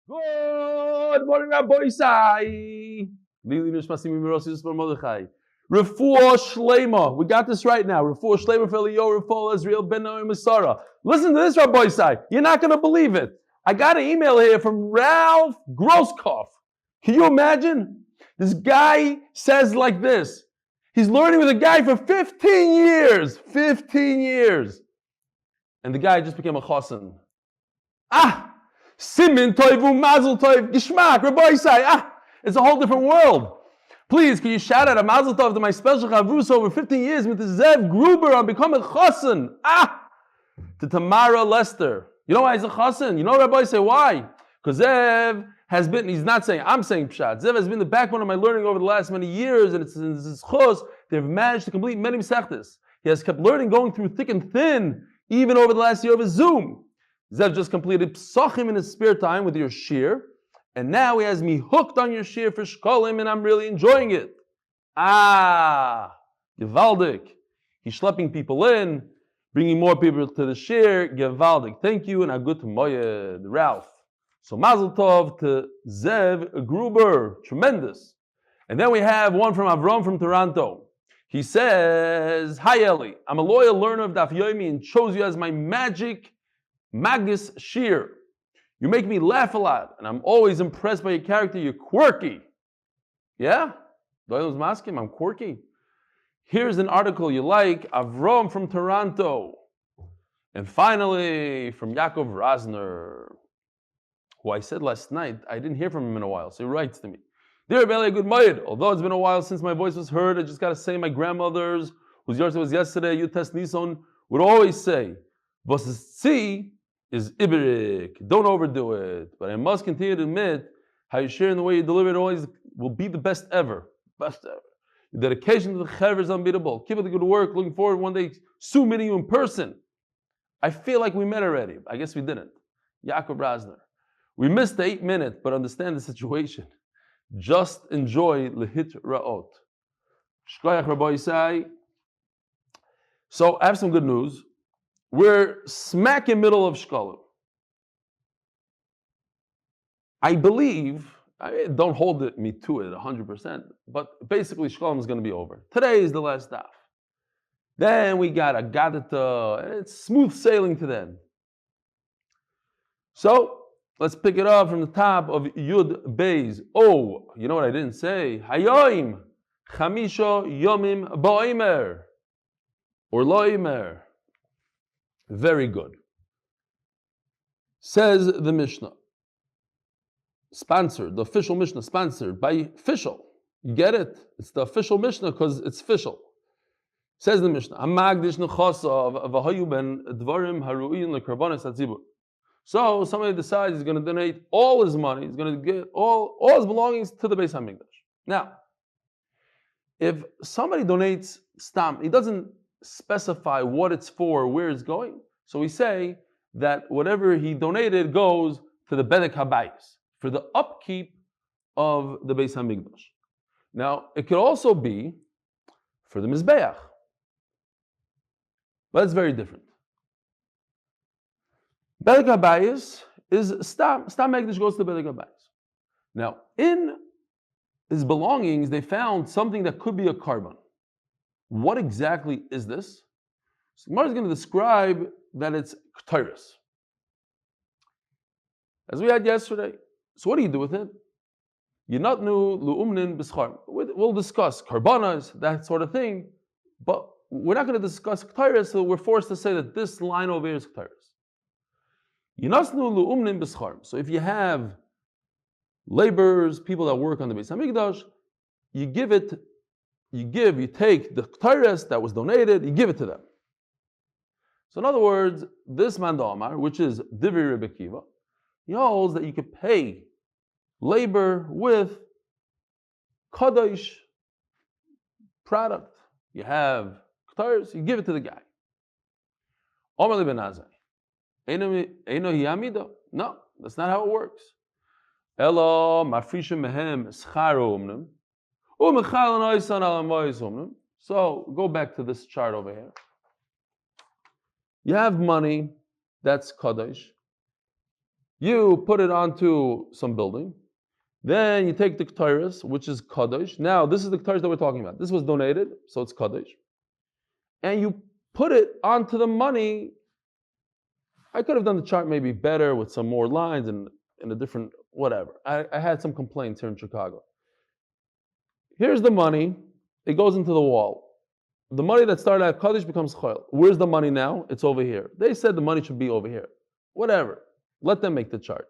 Good morning, Rabbi Isai. Refuah Shelayma. We got this right now. Refuah Shelayma for Eliyahu, Refael, Azriel, Naomi, Sara. Listen to this, Rabbi Isai. You're not going to believe it. I got an email here from Ralph Grosskopf. Can you imagine? This guy says like this. He's learning with a guy for 15 years. 15 years. And the guy just became a chassan. Simin toivu mazel tov gishmak Rabbi Isai. It's a whole different world. Please, can you shout out a mazel tov to my special chavrus over 15 years with the Zev Gruber on becoming chassan? To Tamar Lester. You know why he's a chassan? You know Rabbi Isai why? Because Zev has been, he's not saying, I'm saying pshat. Zev has been the backbone of my learning over the last many years, and it's in Zechus, they've managed to complete many mesechtes. He has kept learning, going through thick and thin, even over the last year of his Zoom. Zev just completed psachim in his spare time with your shir, and now he has me hooked on your shir for shkalim, and I'm really enjoying it. Gevaldik. He's schlepping people in, bringing more people to the shir. Gevaldik. Thank you, and a good moed, Ralph. So mazel tov to Zev Gruber. Tremendous. And then we have one from Avram from Toronto. He says, Hi Eli, I'm a loyal learner of Daf Yomi and chose you as my Magus Shir. You make me laugh a lot, and I'm always impressed by your character. You're quirky. Yeah? Doyle was masking, I'm quirky. Here's an article you like, Avram from Toronto. And finally, from Yaakov Rosner, who I said last night, I didn't hear from him in a while, so he writes to me. Dear Rebbe, good moed. Although it's been a while since my voice was heard, I just got to say my grandmother's, whose yahrzeit was yesterday, Yutes Nison, would always say, Vossi is Iberik. Don't overdo it. But I must continue to admit how you share in the way you deliver it always will be the best ever. Best ever. Your dedication to the chaver is unbeatable. Keep up the good work. Looking forward one day soon meeting you in person. I feel like we met already. I guess we didn't. Yaakov Rosner. We missed the 8 minutes, but understand the situation. Just enjoy lehit ra'ot. Shkoyach Rabbi Isai. So I have some good news. We're smack in the middle of Shkalim. I believe, don't hold me to it 100%, but basically Shkalim is going to be over. Today is the last daf. Then we got a Gadata, and it's smooth sailing to then. So, let's pick it up from the top of Yud Beis. Oh, you know what I didn't say? Hayoim, Chamisha Yomim Ba'omer, or Loimer. Very good. Says the Mishnah. Sponsored, the official Mishnah, sponsored by official. You get it? It's the official Mishnah because it's official. Says the Mishnah. Amagdish nechasav v'hayu ben dvarim haruyin lekarbanis hatzibur. So somebody decides he's going to donate all his money, he's going to get all his belongings to the Beis HaMikdash. Now, if somebody donates stam, he doesn't specify what it's for, where it's going. So we say that whatever he donated goes to the Bedek HaBayis, for the upkeep of the Beis HaMikdash. Now, it could also be for the Mizbeach. But it's very different. Bedek HaBayis is Stam Megdash goes to the Bedek HaBayis. Now, in his belongings, they found something that could be a carbon. What exactly is this? So Gemara is going to describe that it's Ketores. As we had yesterday. So what do you do with it? Yinatnu lu'umnin b'schar. We'll discuss karbanas, that sort of thing, but we're not going to discuss Ketores, so we're forced to say that this line over here is Ketores. Yinasnu lu'umnin b'schar. So if you have laborers, people that work on the Beis HaMikdash, you take the Ketores that was donated, you give it to them. So in other words, this man Omar, which is Divrei Rebbe Akiva, he holds that you could pay labor with Kadosh product. You have Ketores, you give it to the guy. Omer ben Azai. No, that's not how it works. Elo mafrishim mehem scharo umnim. So go back to this chart over here. You have money, that's Kadosh. You put it onto some building. Then you take the Ketairis, which is Kaddish. Now, this is the Ketairis that we're talking about. This was donated, so it's Kaddish. And you put it onto the money. I could have done the chart maybe better with some more lines and a different whatever. I had some complaints here in Chicago. Here's the money. It goes into the wall. The money that started at Kaddish becomes Chayil. Where's the money now? It's over here. They said the money should be over here. Whatever. Let them make the chart.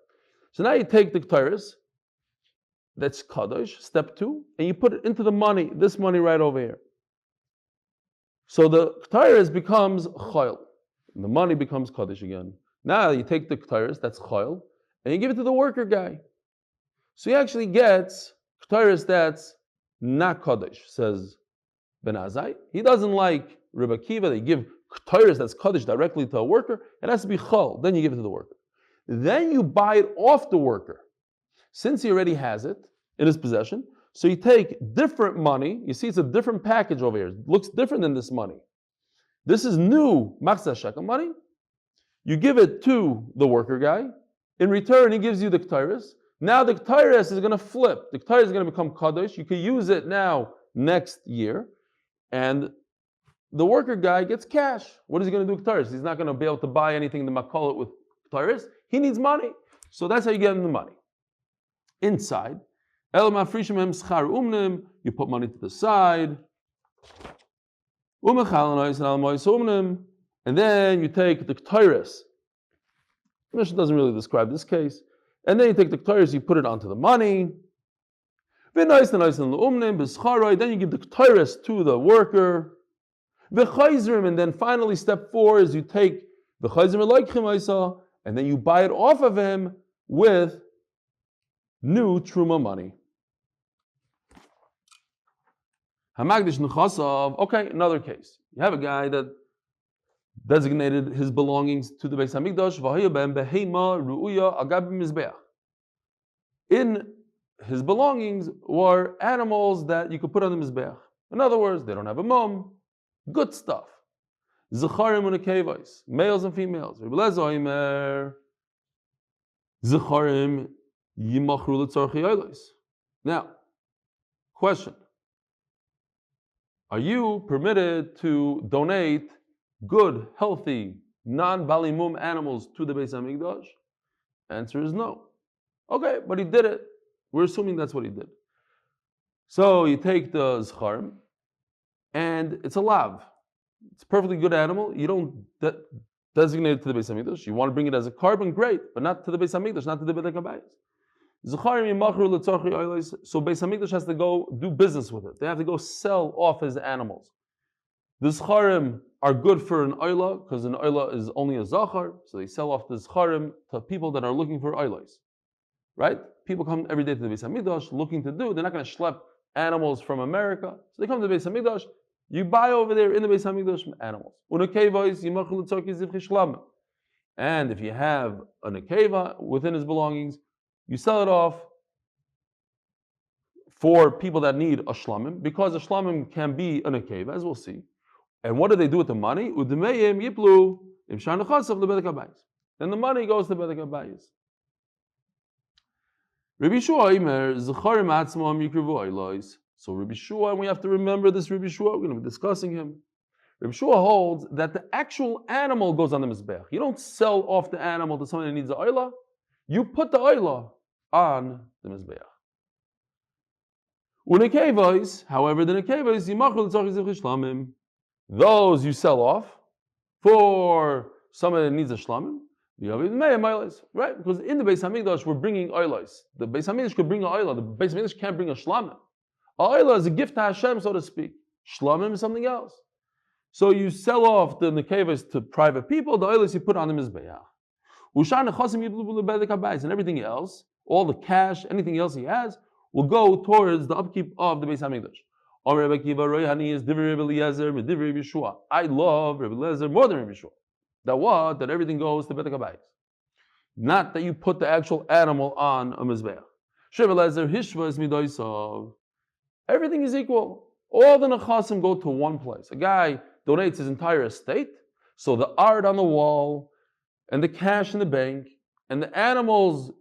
So now you take the Ketairis, that's Kaddish, step 2, and you put it into the money, this money right over here. So the Ketairis becomes Chayil. The money becomes Kaddish again. Now you take the Ketairis, that's Chayil, and you give it to the worker guy. So he actually gets Ketairis that's not Kaddish, says Ben Azai. He doesn't like Rebbe Akiva. They give Ketairis that's Kaddish directly to a worker. It has to be Chal. Then you give it to the worker. Then you buy it off the worker. Since he already has it in his possession, so you take different money. You see, it's a different package over here. It looks different than this money. This is new Machzah Shekel money. You give it to the worker guy. In return, he gives you the Ketairis. Now the Ketairis is going to flip. The Ketairis is going to become Kaddish. You can use it now next year. And the worker guy gets cash. What is he going to do with Ketairis? He's not going to be able to buy anything in the Makolet with Ketairis. He needs money. So that's how you get him the money. Inside, you put money to the side. And then you take the Ketairis. The Mishnah doesn't really describe this case. And then you take the Ketairis, you put it onto the money. Then you give the Ketairis to the worker. And then finally, step 4 is you take the Chayzim and then you buy it off of him with new Truma money. Okay, another case. You have a guy that designated his belongings to the Beis Hamikdash. In his belongings were animals that you could put on the Mizbeach. In other words, they don't have a mum. Good stuff. Zecharim and Nekevos, males and females. Omer, Zecharim yimachru l'tzarchei olos. Now, question. Are you permitted to donate good, healthy, non-bali mum animals to the Beis Hamikdash? Answer is no. Okay, but he did it. We're assuming that's what he did. So you take the Zecharim, and it's a lav. It's a perfectly good animal. You don't designate it to the Beis Hamikdash. You want to bring it as a carbon, great, but not to the Beis Hamikdash, not to the Beit HaKabayis. So Beis Hamikdash has to go do business with it. They have to go sell off his animals. The Zecharim are good for an Oila, because an Oila is only a Zachar, so they sell off the Zecharim to people that are looking for Oilas. Right? People come every day to the Beis Hamikdash looking to do. They're not going to schlep animals from America. So they come to the Beis Hamikdash. You buy over there in the Beis Hamikdash animals. And if you have a nekeva within his belongings, you sell it off for people that need a shlamim, because a shlamim can be a nekeva, as we'll see. And what do they do with the money? Then the money goes to Beit HaKabayis. Rabbi Shua Omer, Zecharim atzmam yikrivu olos. So Rabbi Shua, and we have to remember this Rabbi Shua, we're going to be discussing him. Rabbi Shua holds that the actual animal goes on the Mizbeach. You don't sell off the animal to someone who needs the oila. You put the oila on the Mizbeach. Unekevos, however, the nekevos, yimachru l'tzarchei zivchei shlamim. Those you sell off for someone that needs a shlamim. Right? Because in the Beis Hamikdash we're bringing oilos. The Beis Hamikdash could bring an oila. The Beis Hamikdash can't bring a shlamim. Oila is a gift to Hashem, so to speak. Shlamim is something else. So you sell off the nekevos to private people. The oilos you put on the mizbeach. And everything else, all the cash, anything else he has, will go towards the upkeep of the Beis Hamikdash. I love Rebbe Eliezer more than Rebbe Shua. That what? That everything goes to Beit HaKabayis. Not that you put the actual animal on a mizbeach. Everything is equal. All the nechasim go to one place. A guy donates his entire estate, so the art on the wall and the cash in the bank and the animals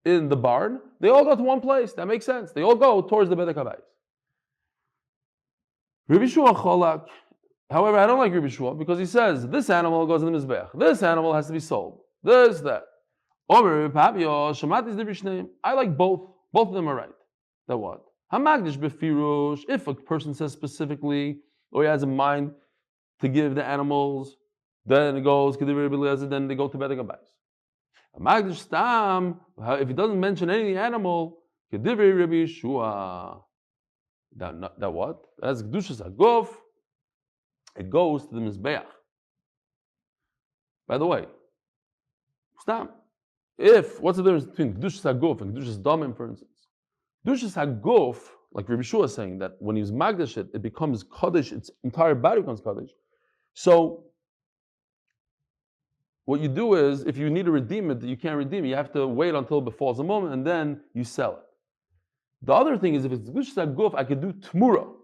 in the barn, they all go to one place. That makes sense. They all go towards the Bedek HaBayis. Rabbi Shua Cholak. However, I don't like Rabbi Shua because he says this animal goes in the Mizbeach. This animal has to be sold. This, that. Omer, I like both. Both of them are right. That what? Hamagdish befirush. If a person says specifically, or he has in mind to give the animals, then it goes, then they go to Bedek HaBayis. Hamagdish stam. If he doesn't mention any animal, kedivri Rabbi Shua. That what? That's Kedushas Haguf. It goes to the Mizbeach. By the way, stam. What's the difference between Kedushas Haguf and Kedushas Damim, for instance? Kedushas Haguf, like Rabbi Shua is saying, that when he's Magdash it becomes Kaddish, its entire body becomes Kaddish. So, what you do is, if you need to redeem it, you can't redeem it. You have to wait until it befalls a moment, and then you sell it. The other thing is, if it's Kedushas Haguf, I could do Tmura.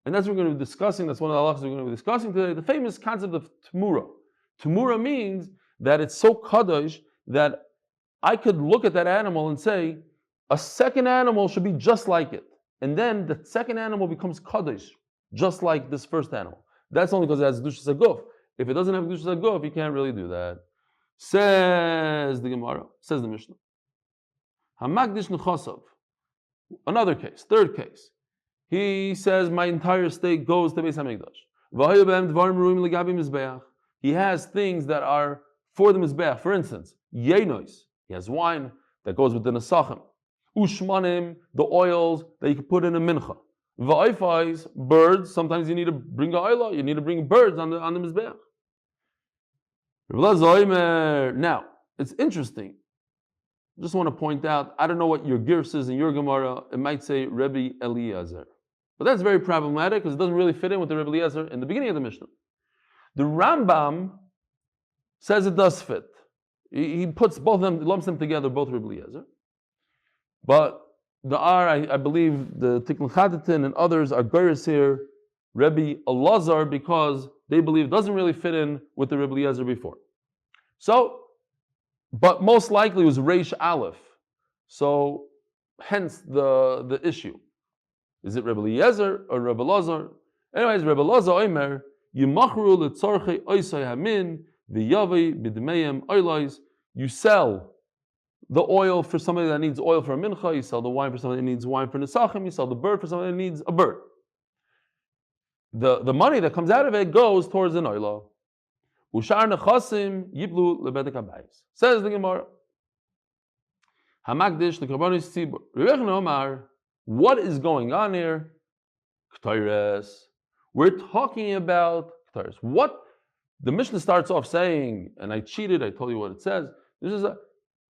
And that's what we're going to be discussing. That's one of the halachas we're going to be discussing today. The famous concept of Tmura. Tmura means that it's so Kaddish that I could look at that animal and say, a second animal should be just like it. And then the second animal becomes Kaddish, just like this first animal. That's only because it has Kedushas Haguf. If it doesn't have Kedushas Haguf, you can't really do that. Says the Gemara, says the Mishnah. Hamagdish Nechasav. Another case, third case. He says, my entire estate goes to Beis HaMikdash. He has things that are for the Mizbeach. For instance, Yenos. He has wine that goes with the Nesachim. Ushmanim, the oils that you can put in a mincha. Va'ifais, birds. Sometimes you need to bring a oila. You need to bring birds on the Mizbeach. Now, it's interesting. I just want to point out, I don't know what your Girs is in your Gemara. It might say Rebbe Eliezer. But that's very problematic because it doesn't really fit in with the Rebbe Eliezer in the beginning of the Mishnah. The Rambam says it does fit. He puts both of them, lumps them together, both Rebbe Eliezer. But I believe the Tikkun Chadatin and others are Girs here, Rebbe Elazar, because they believe it doesn't really fit in with the Rebbe Eliezer before. So, but most likely it was Reish Aleph. So, hence the issue. Is it Rebbe Eliezer or Rebbe Elazar? Anyways, Rebbe Elazar Omer, Yimachru letzorchei oisai hamin v'yavei b'dmeim oilois. You sell the oil for somebody that needs oil for a mincha. You sell the wine for somebody that needs wine for nesachim. You sell the bird for somebody that needs a bird. The money that comes out of it goes towards an oila. Ushar nechasim yiblu lebedek habayis. Says the Gemara. Hamagdish lekarbonis tzibur. Rivka Omar. What is going on here? Ketores. We're talking about ketores. What the Mishnah starts off saying, and I cheated. I told you what it says. This is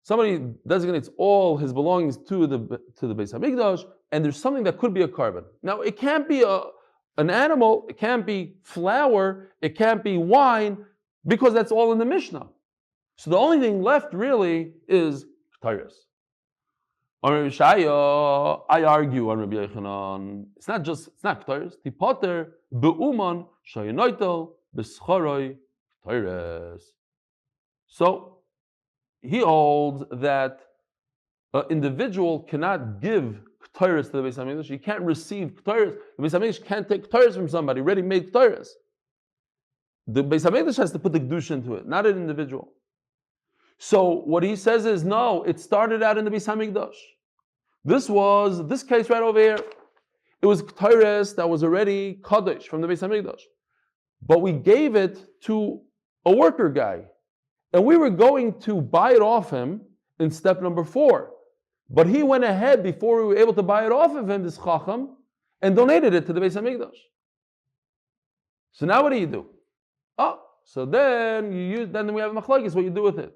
somebody designates all his belongings to the Beis Hamikdash, and there's something that could be a carbon. Now it can't be an animal. It can't be flour. It can't be wine, because that's all in the Mishnah. So the only thing left really is ketores. I argue on Rabbi Yochanan. It's not ketores. Tipoter beuman shayinoitel b'schoroi ketores. So he holds that an individual cannot give ketores to the Beis Hamikdash. He can't receive ketores. The Beis Hamikdash can't take ketores from somebody ready-made ketores. The Beis Hamikdash has to put the kedusha into it, not an individual. So what he says is, no, it started out in the Beis Hamikdash. This case right over here. It was ketores that was already kaddish from the Beis Hamikdash, but we gave it to a worker guy, and we were going to buy it off him in step number 4, but he went ahead before we were able to buy it off of him, this chacham, and donated it to the Beis Hamikdash. So now what do? So then then we have machlokes what you do with it.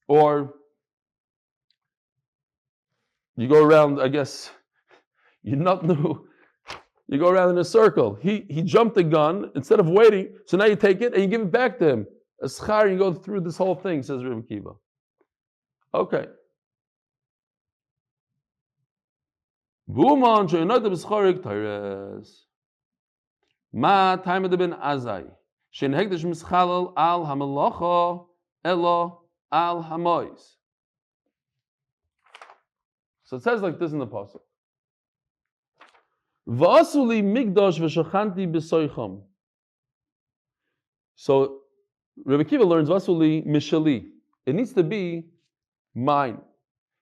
Or you go around, I guess, you go around in a circle. He jumped the gun instead of waiting, so now you take it and you give it back to him. A schar, you go through this whole thing, says Rav Kiva. Okay. Vuman she'enot b'scharik tayres. Ma time of ben azai. She'en hekdesh mischalal al hamalacha elo al hamois. So it says like this in the pasuk. V'asuli migdash v'shachanti b'soicham. So Rebbe Kiva learns Vasuli Mishali. It needs to be mine.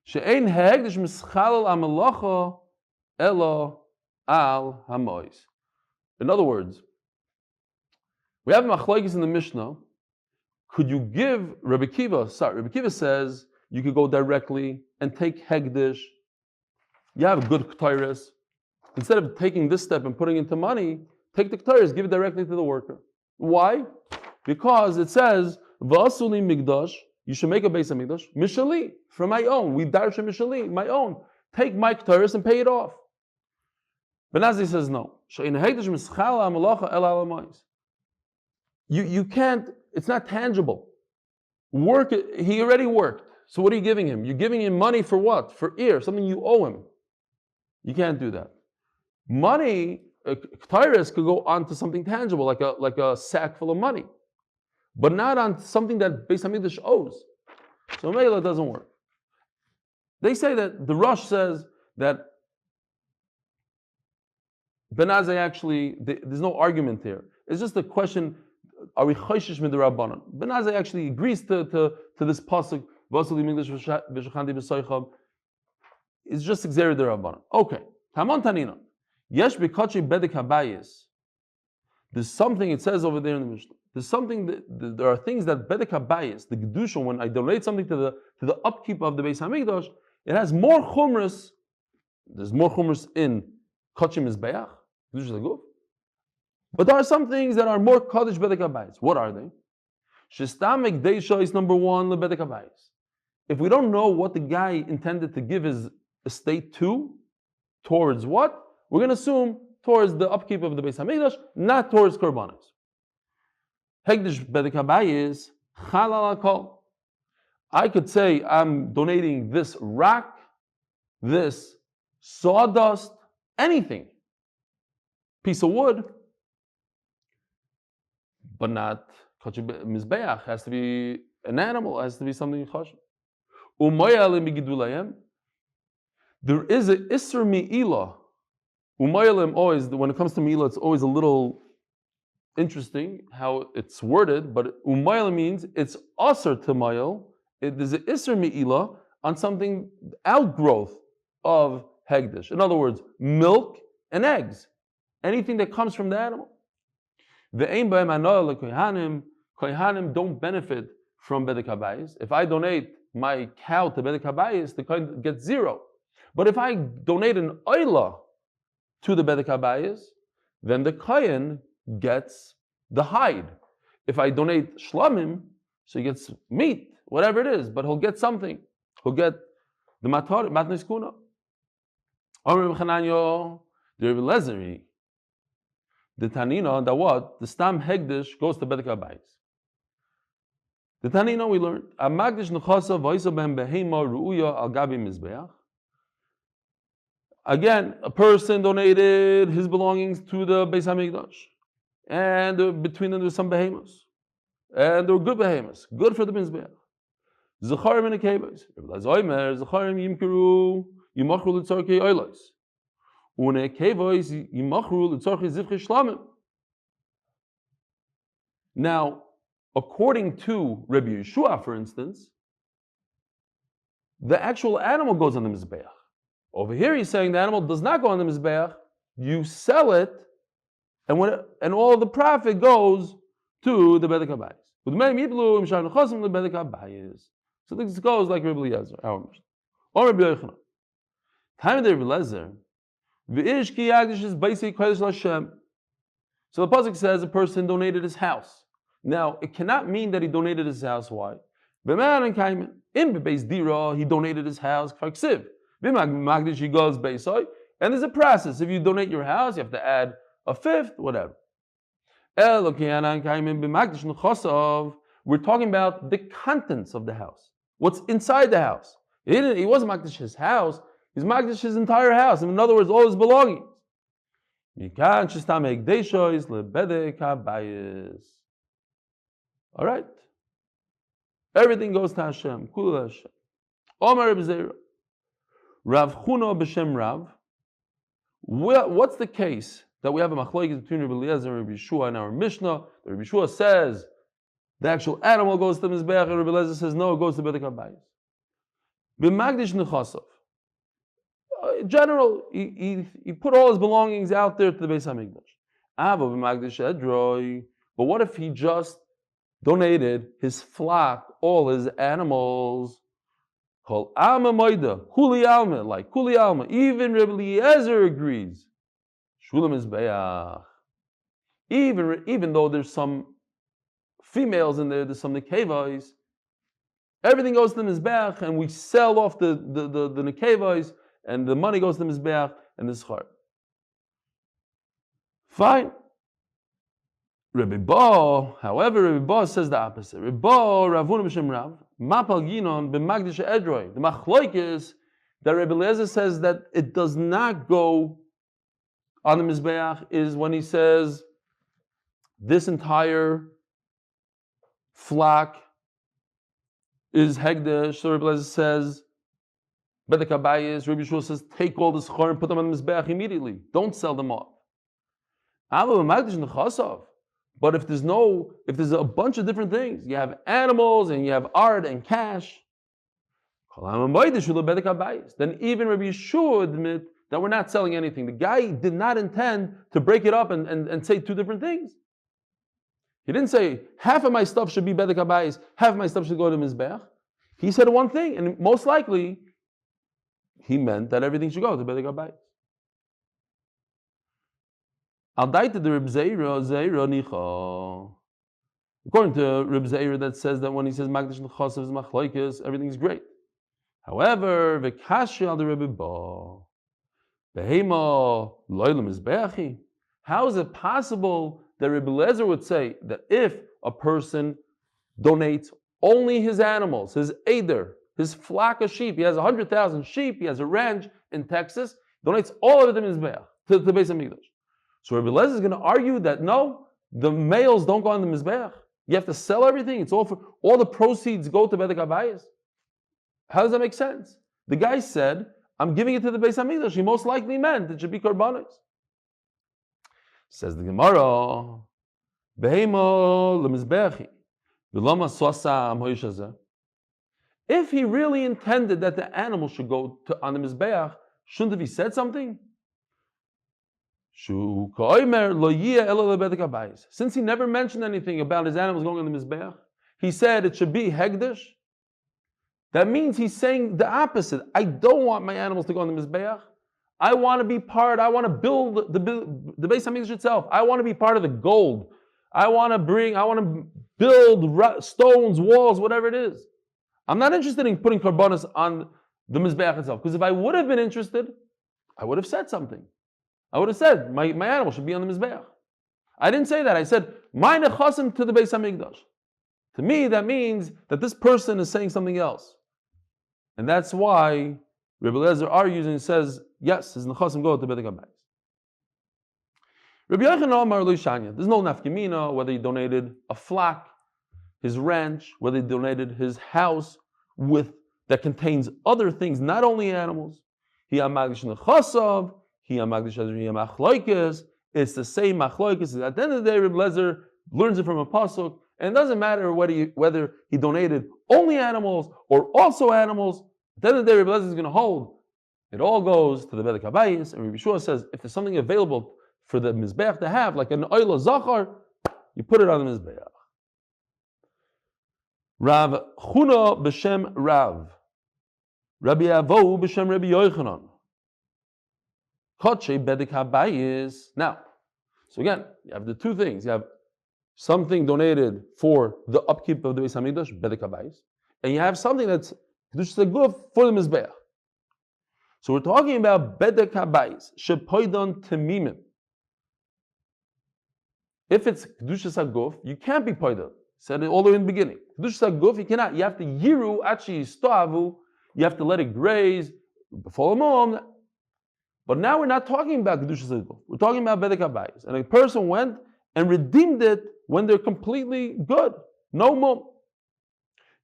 She'ein ha'egdish mischalal amalacha ela al hamois. In other words, we have machlokes in the Mishnah. Could you give Rebbe Kiva? Sorry, Rebbe Kiva says you could go directly and take hegdish. You have good ketores. Instead of taking this step and putting into money, take the ketores, give it directly to the worker. Why? Because it says, V'asuli migdash, you should make a Beis HaMikdash, Mishali, from my own. We darsha Mishali, my own. Take my ketores and pay it off. Benazi says no. You can't, it's not tangible. Work, he already worked. So what are you giving him? You're giving him money for what? For something you owe him. You can't do that. Money, ketores could go onto something tangible, like a sack full of money, but not on something that Beis HaMikdash owes. So maybe that doesn't work. They say that the Rosh says that Benazai actually, there's no argument there. It's just a question, are we chayshish midrabanan? Benazai actually agrees to this pasuk, Vasuli Migdash v'shachanti b'soicham. It's just Xeri Derabanan. Okay. Hamon Tanina. Yesh b'kachi bedek habayis. There's something, it says over there in the Mishnah. There's something, there are things that bedek habayis, the gedusha, when I donate something to the upkeep of the Beis HaMikdash, it has more chumras. There's more chumras in kachi mizbeach, gedusha leguf. But there are some things that are more kaddish bedek habayis. What are they? Shestam ekdeisha is number one, le bedek habayis. If we don't know what the guy intended to give his estate to, towards what? We're going to assume towards the upkeep of the Beis HaMikdash, not towards korbanos. Hegdish bedek habayis chalal hakol. I could say I'm donating this rock, this sawdust, anything, piece of wood, but not mizbeach. Has to be an animal. Has to be something chashuv. There is an isser mi'ilah. Umayalim always, when it comes to mi'ilah, it's always a little interesting how it's worded, but umayalim means it's aser to mayil. There's an isser mi'ilah on something outgrowth of hegdish. In other words, milk and eggs. Anything that comes from the animal. Kohanim don't benefit from bedek habayis. If I donate my cow to bedek habayis, the kohen gets zero. But if I donate an oila to the bedek habayis, then the kohen gets the hide. If I donate shlamim, so he gets meat, whatever it is, but he'll get something. He'll get the matnis kuna. Omer b'chananyo, the Rebbe Lezeri, the Tanina, that what? The stam hegdish goes to bedek habayis. The Tanina we learned, Amagdish nechasa v'oisa b'hem behema ru'uya al gabi mizbeach. Again, a person donated his belongings to the Beis HaMikdash, and between them there were some behemoths, and they were good behemoths, good for the mizbeach. Zecharim and nekevos. Omer zecharim yimkiru yimachru l'tzorkei oilos, unekevos yimachru l'tzorkei zivchei shlamim. Now, according to Rabbi Yeshua, for instance, the actual animal goes on the mizbeach. Over here, he's saying the animal does not go on the mizbeach. You sell it, and all the profit goes to the bedek habayis. So this goes like Rabbi Eliezer, our Mishnah. Or Rabbi Yochanan. Time of the Rabbi Eliezer, v'ish ki yagdish is basic kodesh l'Hashem. So the pasuk says a person donated his house. Now it cannot mean that he donated his house. Why? B'man and kaimen in beis dira, he donated his house. K'farksiv. B'magdish he goes beisoy, and there's a process. If you donate your house, you have to add a fifth, whatever. We're talking about the contents of the house. What's inside the house? He wasn't magdish his house. He's magdish his entire house. In other words, all his belongings. All right. Everything goes to Hashem. Kula Hashem. Omer b'zeira. Rav Chuna b'shem Rav. What's the case that we have a machlokes between Rabbi Eliezer and Rabbi Yeshua in our Mishnah? Rabbi Yeshua says the actual animal goes to the Mizbeach, and Rabbi Eliezer says no, it goes to Bedek HaBayis. B'magdish nechasav. In general, he put all his belongings out there to the Beis HaMikdash. Ava b'magdish edroi. But what if he just donated his flock, all his animals? Called Alma Moida, Huli Alma, like Huli Alma. Even Rabbi Eliezer agrees. Shulam is Be'ach. Even though there's some females in there, there's some nekevais, everything goes to the Mizbeach, and we sell off the nekevais, and the money goes to the Mizbeach and the Schar. Fine. Rabbi Ba, however, Rabbi Ba says the opposite. Rabbi Ba, Ravuna b'shem Rav, Mapal Ginon b'magdish edroi. The machlok is that Rabbi Eliezer says that it does not go on the Mizbeach is when he says this entire flock is hegdesh. So Rabbi Eliezer says, Bedek HaBayis, Rabbi Yeshua says, take all this schar and put them on the Mizbeach immediately. Don't sell them off. But if there's a bunch of different things, you have animals and you have art and cash, then even Rabbi Yeshua admit that we're not selling anything. The guy did not intend to break it up and say two different things. He didn't say half of my stuff should be Bedek HaBayis, half of my stuff should go to Mizbeach. He said one thing, and most likely he meant that everything should go to Bedek HaBayis. According to Reb Zeira, that says that when he says Magdish Nechasav is Machlokes, everything is great. However, V'kashi al the Rebbe Ba, Behema Loilam is Be'achi. How is it possible that Rebbe Eliezer would say that if a person donates only his animals, his Eider, his flock of sheep, he has 100,000 sheep, he has a ranch in Texas, donates all of it to Mizbeach, to the Beis HaMikdash. So Rebbe Eliezer is going to argue that no, the males don't go on the Mizbeach. You have to sell everything. It's all the proceeds go to Bedek HaBayis. How does that make sense? The guy said, I'm giving it to the Beis HaMikdash. He most likely meant it should be korbanos. Says the Gemara, Behemo lemizbechi, v'lama sosa moishazeh. If he really intended that the animal should go on the Mizbeach, shouldn't have he said something? Since he never mentioned anything about his animals going on the Mizbeach, he said it should be Hegdish. That means he's saying the opposite. I don't want my animals to go on the Mizbeach. I want to be part, I want to build the Beis HaMikdash itself. I want to be part of the gold. I want to build stones, walls, whatever it is. I'm not interested in putting korbanos on the Mizbeach itself. Because if I would have been interested, I would have said something. I would have said, my animal should be on the Mizbeach. I didn't say that. I said, my nechasim to the Beis HaMikdash. To me, that means that this person is saying something else. And that's why Rebbe Eliezer argues and says, yes, his nechasim go to Bedek HaBayis. Rabbi Yochanan Omer lo shanya. There's no nafkamina whether he donated a flock, his ranch, whether he donated his house that contains other things, not only animals. He amagdish nechasav. It's the same machlokes. At the end of the day, Rebbe Eliezer learns it from a pasuk, and it doesn't matter whether he donated only animals or also animals. At the end of the day, Rebbe Eliezer is going to hold. It all goes to the Bedek HaBayis, and Rebbe Yeshua says if there's something available for the Mizbeach to have, like an oila zachar, you put it on the Mizbeach. Rav Chuna b'shem Rav, Rabbi Avohu b'shem Rabbi Yochanan. Bedek HaBayis. Now, so again, you have the two things. You have something donated for the upkeep of the Beis HaMikdash, Bedek HaBayis, and you have something that's Kedushas HaGuf for the Mizbeach. So we're talking about Bedek HaBayis, Shepoidon Temimim. If it's Kedushas HaGuf, you can't be Poidon. Said it all the way in the beginning. Kedushas HaGuf, you cannot. You have to Yiru, Achi Yistoavu, you have to let it graze, before a mom. But now we're not talking about Kedushas HaGuf. We're talking about Bedek HaBayis. And a person went and redeemed it when they're completely good. No mum.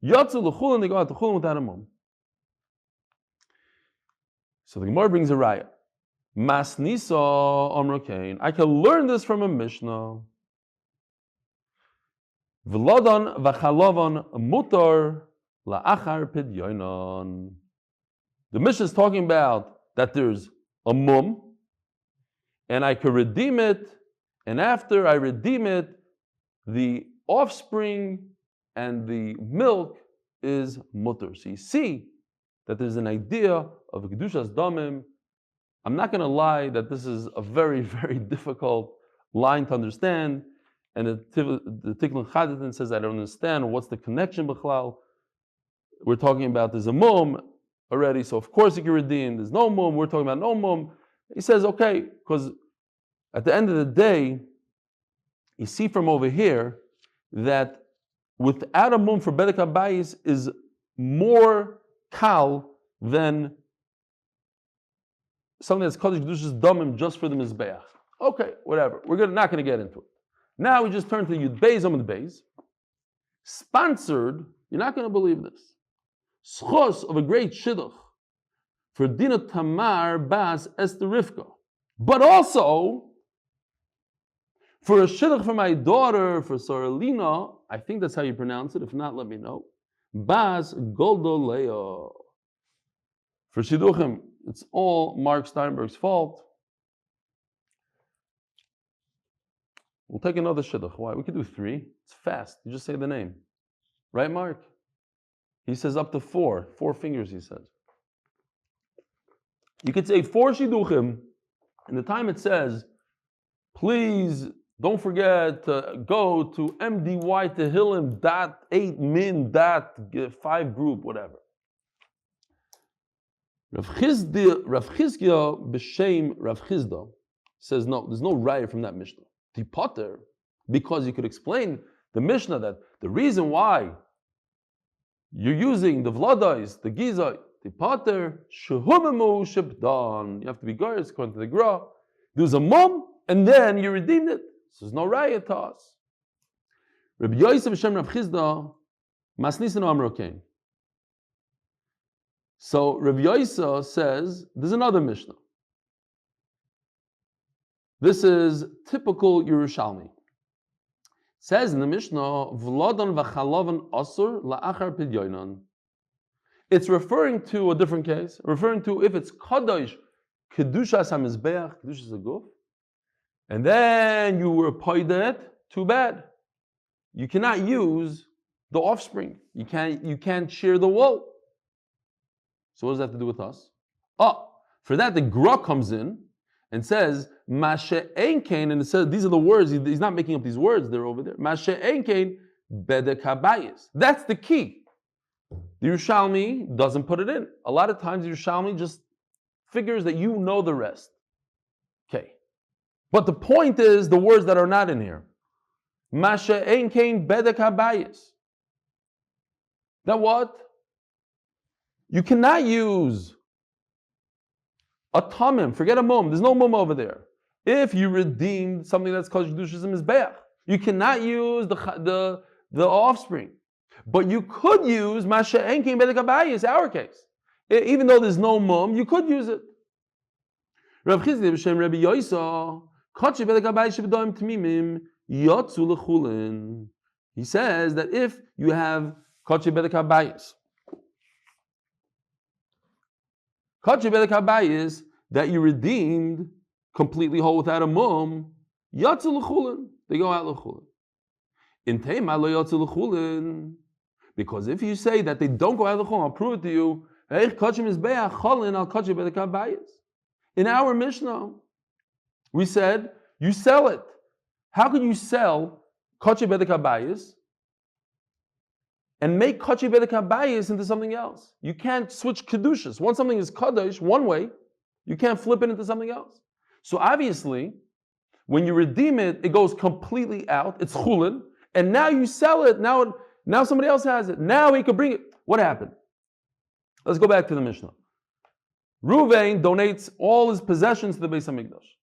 Yatsu l'chulin, they go out to chulin without a mum. So the Gemara brings a raya. Masnisa Omrokain. I can learn this from a Mishnah. V'lodon v'chalovon mutar la'achar pidyonon. The Mishnah is talking about that there's a mum, and I can redeem it, and after I redeem it, the offspring and the milk is mutar. So you see that there's an idea of kedushas damim. I'm not going to lie that this is a very, very difficult line to understand. And the Tikkun Chadatin says, I don't understand what's the connection b'chlal. We're talking about there's a mum already, so of course you can redeem. There's no mum, we're talking about no mum. He says, okay, because at the end of the day, you see from over here that without a mum for bedek habayis is more kal than something that's called kedushas damim just for the mizbeach. Okay, whatever. We're not going to get into it. Now we just turn to Yud Beis Amud Beis. Sponsored, you're not going to believe this, Zechus of a great shidduch for Dina Tamar bas Esther Rivka, but also for a shidduch for my daughter, for Sara Leena, I think that's how you pronounce it. If not, let me know. Bas Golda Leah. For shidduchim, it's all Mark Steinberg's fault. We'll take another shidduch. Why? We could do 3. It's fast. You just say the name. Right, Mark? He says up to 4. 4 fingers, he says. You could say 4 shidduchim, and the time it says, please don't forget to go to MDY Tehillim.8min.5 group, whatever. Rav Chizkiah b'shem Rav Chizda says, no, there's no raya from that Mishnah. Potter, because you could explain the Mishnah that the reason why you're using the vladais, the gizai, the Potter, shehumemu shebdan. You have to be goyes according to the Gra. There's a mum, and then you redeemed it. So there's no raya to us. Rabbi Yosef Hashem Rav Chizda masnisin amrokein. So Rabbi Yosef says there's another Mishnah. This is typical Yerushalmi. It says in the Mishnah, V'lodon v'chalovan asur la'achar pidyonon. It's referring to a different case, referring to if it's kadosh, kedushas hamizbeach, kedushas haguf, and then you were poidet, too bad. You cannot use the offspring. You can't share the wool. So what does that have to do with us? For that the Gra comes in and says, Mashe Einkein, and it says, these are the words, he's not making up these words, they're over there. Mashe Einkein bedek habayis. That's the key. The Yerushalmi doesn't put it in. A lot of times the Yerushalmi just figures that you know the rest. Okay. But the point is the words that are not in here. Mashe Einkein bedek habayis. That what? You cannot use a tamim, forget a mum. There's no mum over there. If you redeemed something that's called kedushas mizbeach, you cannot use the offspring. But you could use masha enkin bedek habayis, our case. Even though there's no mum, you could use it. Rav Chizkiah b'shem Rabbi Yoisa, kachi bedek habayis sheb'doim tmimim yotzu lechulin. He says that if you have kachi bedek habayis, kachi bedek habayis that you redeemed completely whole without a mum, yatzu l'chulin, they go out l'chulin. In teima lo yatzu l'chulin, because if you say that they don't go out l'chulin, I'll prove it to you. In our Mishnah, we said you sell it. How could you sell kachi bedek habayis and make kachi bedek habayis into something else? You can't switch kedushas. Once something is kadosh one way, you can't flip it into something else. So obviously, when you redeem it, it goes completely out. It's chulin, and now you sell it. Now somebody else has it. Now he can bring it. What happened? Let's go back to the Mishnah. Ruvain donates all his possessions to the Beis Hamikdash.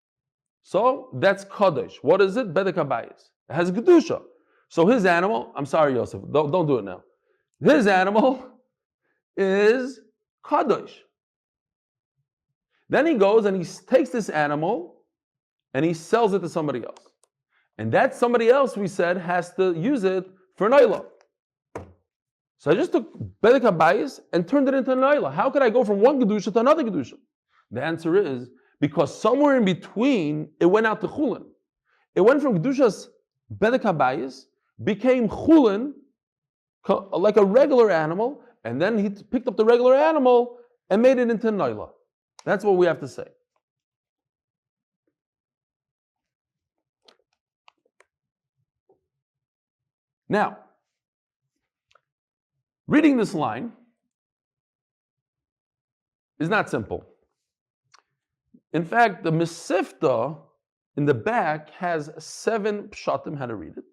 So that's kadosh. What is it? Bedek habayis. It has kedusha. So his animal. I'm sorry, Yosef. Don't do it now. His animal is kadosh. Then he goes and he takes this animal and he sells it to somebody else. And that somebody else, we said, has to use it for an oila. So I just took bedek habayis and turned it into an oila. How could I go from one kedusha to another kedusha? The answer is because somewhere in between it went out to chulin. It went from kedushas bedek habayis, became chulin, like a regular animal, and then he picked up the regular animal and made it into an oila. That's what we have to say. Now, reading this line is not simple. In fact, the Mesifta in the back has 7 pshatim how to read it.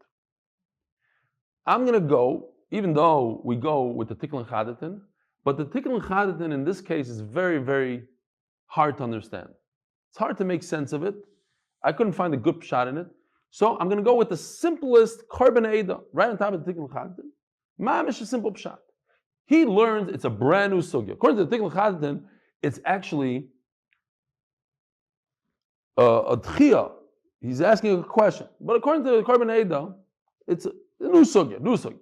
I'm going to go, even though we go with the Tikkel and Chadatin, but the Tikkel and Chadatin in this case is very, very hard to understand. It's hard to make sense of it. I couldn't find a good pshat in it. So I'm going to go with the simplest carbon Eida, right on top of the Tikkel and Chadatin. Mamish a simple pshat. He learns it's a brand new sugya. According to the Tikkel and Chadatin, it's actually a tchiyah. He's asking a question. But according to the carbon Eida, it's a new sugya,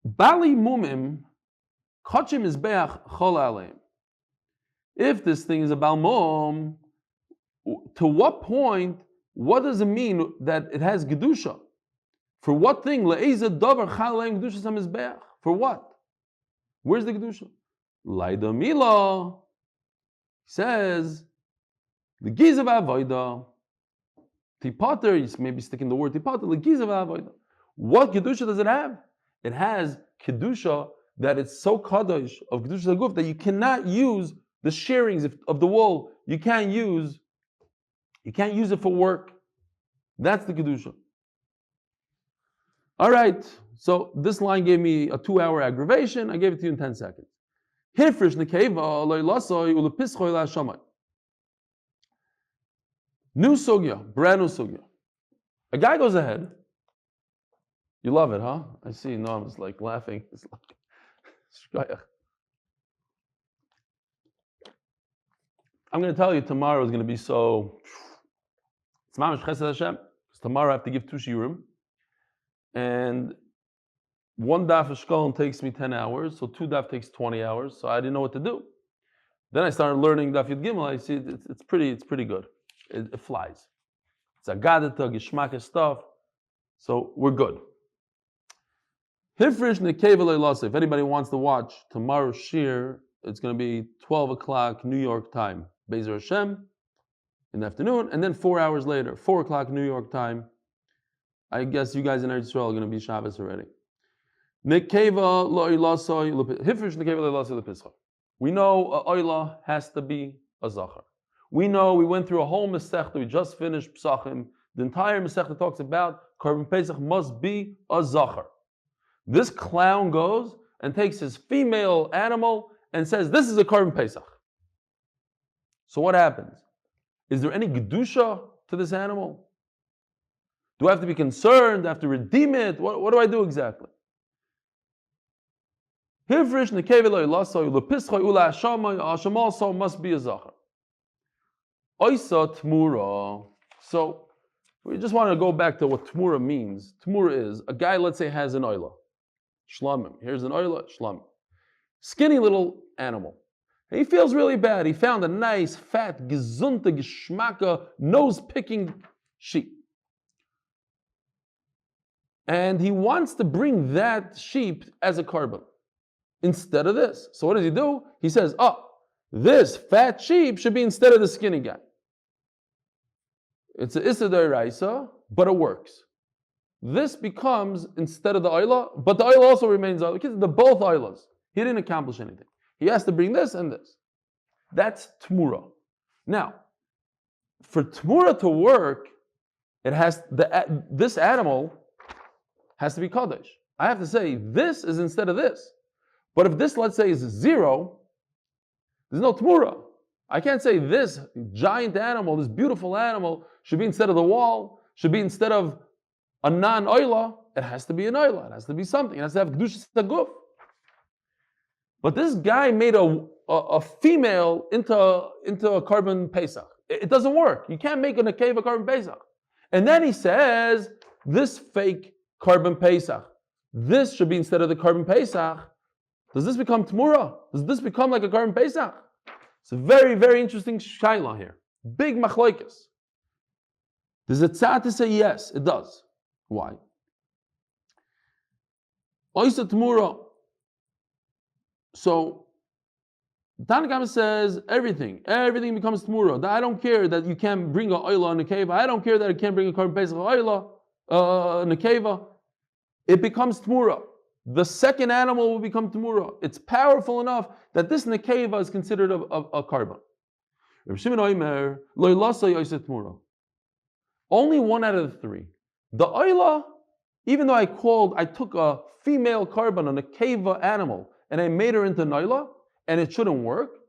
Bali mumim, kachim izbeach chol aleim. If this thing is a balmum, to what point, what does it mean that it has gedusha? For what thing? Le'ezeh davar chal aleim gedusha sam izbeach. For what? Where's the gedusha? Laida mila says the gizav avoida. Tipater, you maybe sticking the word tipater. The gizav avoida. What gedusha does it have? It has kedusha that it's so kadosh of kedusha guf that you cannot use the shearings of the wool. You can't use it for work. That's the kedusha. All right. So this line gave me a 2-hour aggravation. I gave it to you in 10 seconds. Hirfrish nekeva loy lasoi ulepischoi la shamai. New sugya, brand new sugya. A guy goes ahead. You love it, huh? I see Naomi's like laughing. It's like, I'm going to tell you tomorrow is going to be so. It's mamish chesed Hashem. Because tomorrow I have to give 2 shiurim, and 1 daf of shkolim takes me 10 hours, so 2 daf takes 20 hours. So I didn't know what to do. Then I started learning daf Yud Gimel. I see it's pretty good. It flies. It's agadata, gishmaka stuff. So we're good. Hifrish nekeva leilasa. If anybody wants to watch tomorrow's shir, it's going to be 12 o'clock New York time, Bezer Hashem, in the afternoon, and then 4 hours later, 4 o'clock New York time. I guess you guys in Eretz Yisrael are going to be Shabbos already. Nekeva leilasa. Hifrish nekeva leilasa lepischa. We know a oila has to be a zachar. We know we went through a whole Masechta. We just finished Pesachim. The entire Masechta talks about Korban Pesach must be a zachar. This clown goes and takes his female animal and says, this is a Korban Pesach. So what happens? Is there any Gedusha to this animal? Do I have to be concerned? Do I have to redeem it? What do I do exactly? Hivrish nekevelo ilasoy lepischoi ula hashamay. Hasham also must be a zachar. Oisa tmura. So we just want to go back to what tmura means. Tmura is a guy, let's say, has an oila. Shlamim. Here's an oila, shlamim. Skinny little animal. He feels really bad. He found a nice, fat, gesunte, geschmacka, nose-picking sheep. And he wants to bring that sheep as a carbon instead of this. So what does he do? He says, this fat sheep should be instead of the skinny guy. It's an Issa D'Oraisa, but it works. This becomes instead of the Oila, but the Oila also remains Oila. They're both Oilas. He didn't accomplish anything. He has to bring this and this. That's Tmura. Now, for Tmura to work, it has this animal has to be Kaddish. I have to say this is instead of this. But if this, let's say, is 0, there's no Tmura. I can't say this giant animal, this beautiful animal, should be instead of the wall, should be instead of a non-oila. It has to be an oila. It has to be something. It has to have Kedushas Haguf. But this guy made a a female into a carbon pesach. It doesn't work. You can't make a nekeva carbon pesach. And then he says, this fake carbon pesach, this should be instead of the carbon pesach. Does this become Tmura? Does this become like a carbon pesach? It's a very, very interesting shaila here. Big machlokes. Does it tzad to say yes? It does. Why? Oisa Tmura. So Tanakama says everything becomes Tmura. I don't care that you can't bring a oila and a keva. I don't care that I can't bring a carbon pesach oila and a keva. It becomes Tmura. The second animal will become Tmura. It's powerful enough that this nekeva is considered a carbon. Only one out of the three. The oila, even though I took a female carbon, a nekeva animal, and I made her into an oila, and it shouldn't work.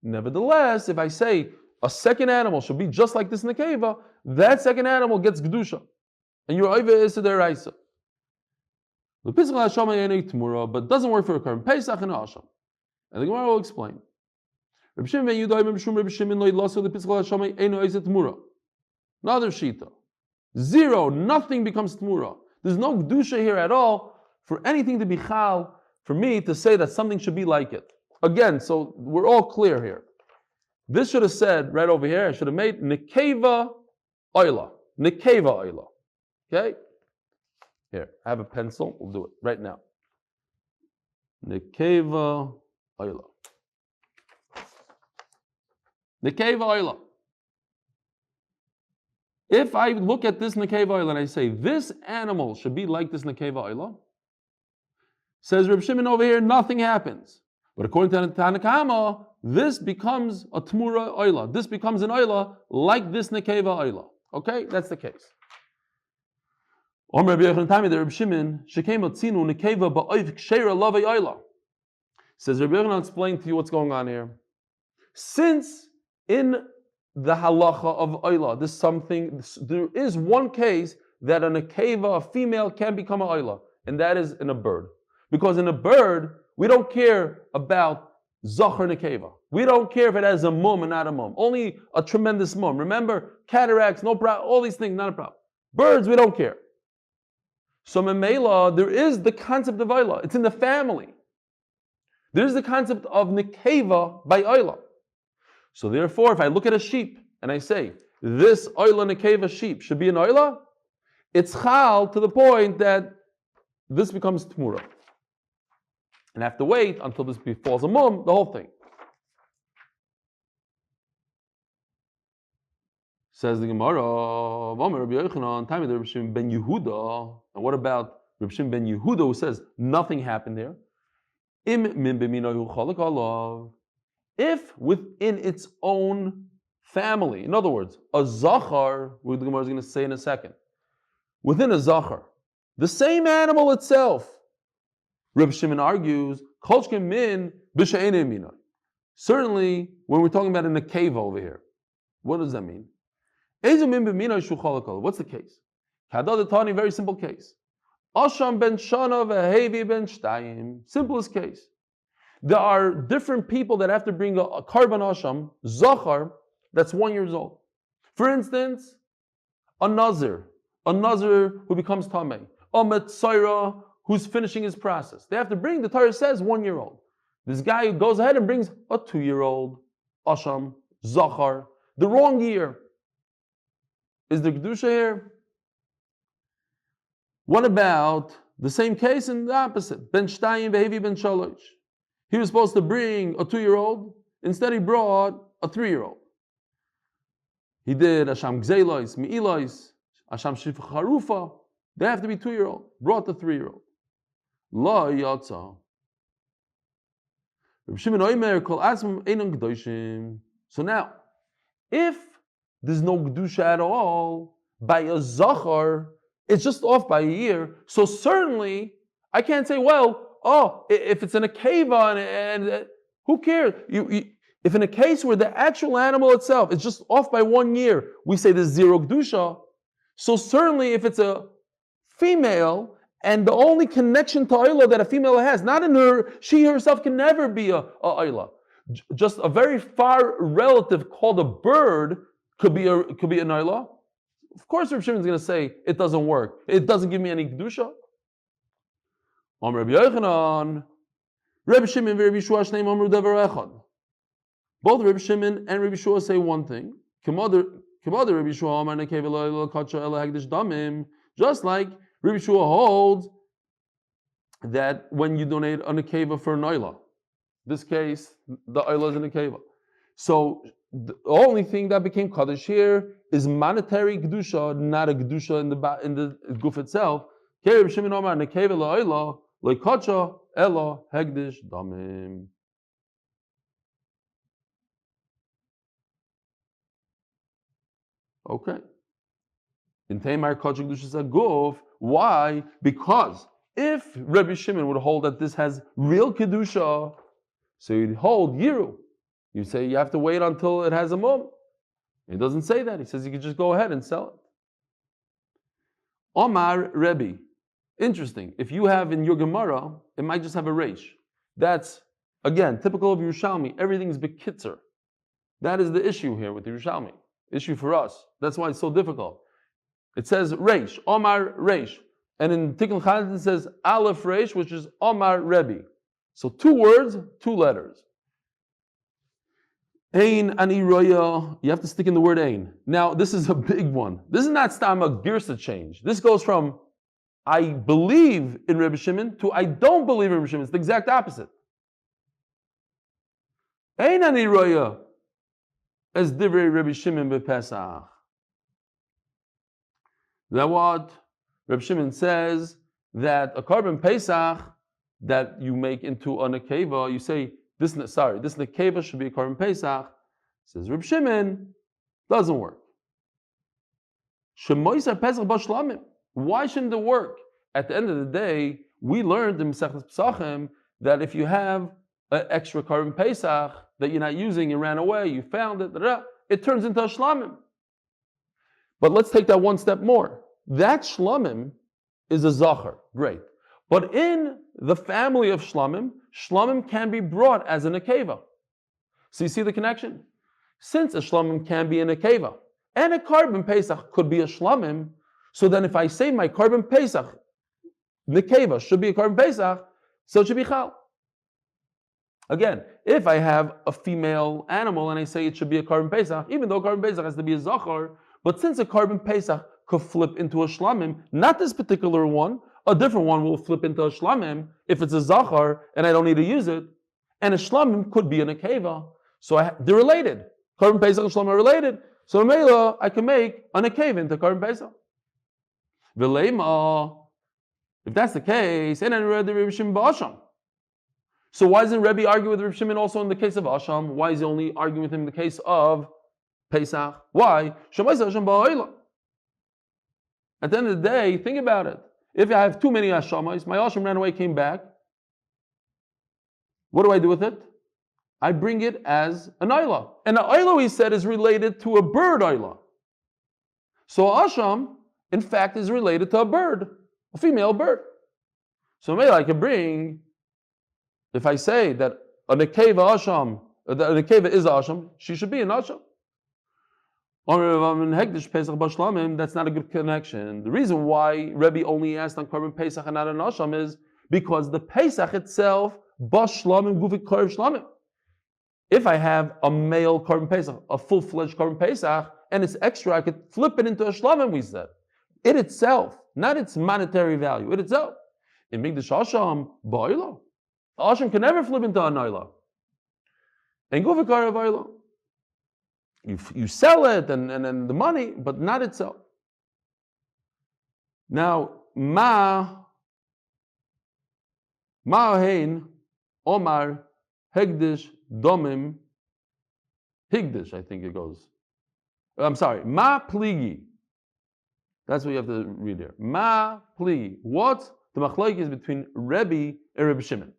Nevertheless, if I say a second animal should be just like this nekeva, that second animal gets gedusha, and your oiva is deraisa. The Pesach Hasham ain't Tmura, but doesn't work for a carbon Pesach and Hasham. And the Gemara will explain. Another shita. Zero, nothing becomes Tmura. There's no Kedusha here at all for anything to be chal, for me to say that something should be like it. Again, so we're all clear here. This should have said, right over here, I should have made Nekeva Oila. Nekeva Oila. Okay? Here, I have a pencil. We'll do it right now. Nekeva Oila. Nekeva Oila. If I look at this Nekeva Oila and I say, this animal should be like this Nekeva Oila, says Reb Shimon over here, nothing happens. But according to Tanakama, this becomes a Tmura Oila. This becomes an Oila like this Nekeva Oila. Okay? That's the case. Omer Reb Shimon, Shekema Tzinu Nekeva Ba'oiv Kshera Lavei Oila. Says Rabbi Yochanan, I'll explain to you what's going on here. Since in the halacha of Oila, there is one case that a nekeva, a female, can become an Oila, and that is in a bird. Because in a bird, we don't care about Zachar nekeva. We don't care if it has a mum or not a mum. Only a tremendous mum. Remember, cataracts, no problem, all these things, not a problem. Birds, we don't care. So Memela, there is the concept of Oila. It's in the family. There is the concept of nekeva by Oila. So therefore, if I look at a sheep and I say, this Oila nekeva sheep should be an Oila, it's chal to the point that this becomes Tmura. And I have to wait until this befalls a mum, the whole thing. Says the Gemara, Omer Rabbi Yochanan, time of Reb Shimon ben Yehuda. And what about Reb Shimon ben Yehuda who says nothing happened there? If within its own family, in other words, a Zachar, what the Gemara is going to say in a second, within a Zachar, the same animal itself, Reb Shimon argues, certainly, when we're talking about in a cave over here, what does that mean? What's the case? Very simple case. Asham ben Shana v'Hevi ben Shtayim. Simplest case. There are different people that have to bring a carbon asham, Zachar, that's 1 year old. For instance, a Nazir who becomes Tameh, a Metzora who's finishing his process. They have to bring, the Torah says, 1 year old. This guy goes ahead and brings a 2 year old asham, Zachar, the wrong year. Is there Kedusha here? What about the same case in the opposite? Ben Shtayim v'Hevi ben Shalosh. He was supposed to bring a 2 year old. Instead, he brought a 3 year old. He did Asham Gzeilois, Me'ilois, Asham Shif Harufa. They have to be 2 year old. Brought the 3 year old. La Yatza. Reb Shimon Omer kol asmim einon gdoshim. So now, if there's no Kedusha at all, by a Zachar, it's just off by a year. So certainly, I can't say, well, if it's in a keva and who cares? If in a case where the actual animal itself is just off by 1 year, we say there's zero Kedusha. So certainly, if it's a female and the only connection to Oila that a female has, not in her, she herself can never be a Oila. just a very far relative called a bird could be a naila. Of course, Reb Shimon is going to say it doesn't work. It doesn't give me any kedusha. Omer Rabbi Yochanan, Reb Shimon and Reb Yeshua shneim Omer davar echad. Both Reb Shimon and Reb Yeshua say one thing. Just like Reb Yeshua holds that when you donate a nekeva for an oila, this case the oila is a nekeva. So the only thing that became kaddish here is monetary kedusha, not a kedusha in the guf itself. Reb Shimon Omar nekeva la'oila lo'ikacha ela hegdish damim. Okay. In Tamar Kachik Dushas Aguf, why? Because if Rabbi Shimon would hold that this has real Kedusha, so you'd hold Yiru. You say you have to wait until it has a mum. He doesn't say that. He says you can just go ahead and sell it. Omar Rebbe. Interesting. If you have in your Gemara, it might just have a reish. That's, again, typical of Yerushalmi. Everything's bekitzer. That is the issue here with Yerushalmi. Issue for us. That's why it's so difficult. It says Reish, Omar Reish. And in Tikkun Chazit it says Aleph Reish, which is Omar Rebbe. So 2 words, 2 letters. Ein ani roya. You have to stick in the word ein. Now, this is a big one. This is not stam a girsa change. This goes from I believe in Rebbe Shimon to I don't believe in Rebbe Shimon. It's the exact opposite. Ein ani roya. As divrei Rebbe Shimon bePesach. That what Rebbe Shimon says that a carbon Pesach that you make into a nekeva, you say this nekeva should be a carbon Pesach. Says Rebbe Shimon, doesn't work. Shemoiser Pesach b'shlamim. Why shouldn't it work? At the end of the day, we learned in Masechtas Pesachim that if you have an extra carbon Pesach that you're not using, you ran away, you found it, it turns into a shlamim. But let's take that one step more. That shlamim is a zachar, great. But in the family of shlamim, shlamim can be brought as a nekeva. So you see the connection? Since a shlamim can be a nekeva, and a carbon Pesach could be a shlamim, so then if I say my carbon Pesach, nekeva should be a carbon Pesach, so it should be chal. Again, if I have a female animal and I say it should be a carbon Pesach, even though carbon Pesach has to be a zachar, but since a carbon Pesach could flip into a shlamim, not this particular one, a different one will flip into a shlamim if it's a zachar and I don't need to use it, and a shlamim could be a nekeva, so they're related. Carbon Pesach and shlamim are related, so Mela, I can make a nekeva into carbon Pesach. Shelayma, if that's the case, and I read the Reb Shimon b'Asham. So why doesn't Rebbe argue with Reb Shimon also in the case of Asham? Why is he only arguing with him in the case of Pesach? Why? At the end of the day, think about it. If I have too many Ashamais, my Asham ran away, came back. What do I do with it? I bring it as an Ayla. And an Ayla, he said, is related to a bird Ayla. So Asham, in fact, is related to a bird, a female bird. So maybe I can bring, if I say that a nekeva Asham, that a nekeva is Asham, she should be an Asham. That's not a good connection. The reason why Rebbe only asked on Korban Pesach and not an Asham is because the Pesach itself, Bashlamim Gufik Korban Shlamim. If I have a male Korban Pesach, a full-fledged Korban Pesach, and it's extra, I could flip it into a Shlamim, we said. It itself, not its monetary value, it itself. In Migdash Asham, Ba'ila. Asham can never flip into a Naila. And Gufik Korban You sell it and the money, but not itself. Now, Ma'ahein, Omar, Hegdish, Domim, Higdish, I think it goes. I'm sorry, Ma Pligi. That's what you have to read here. Ma Pligi. What? The machlok is between Rebbe and Rebbe Shimon.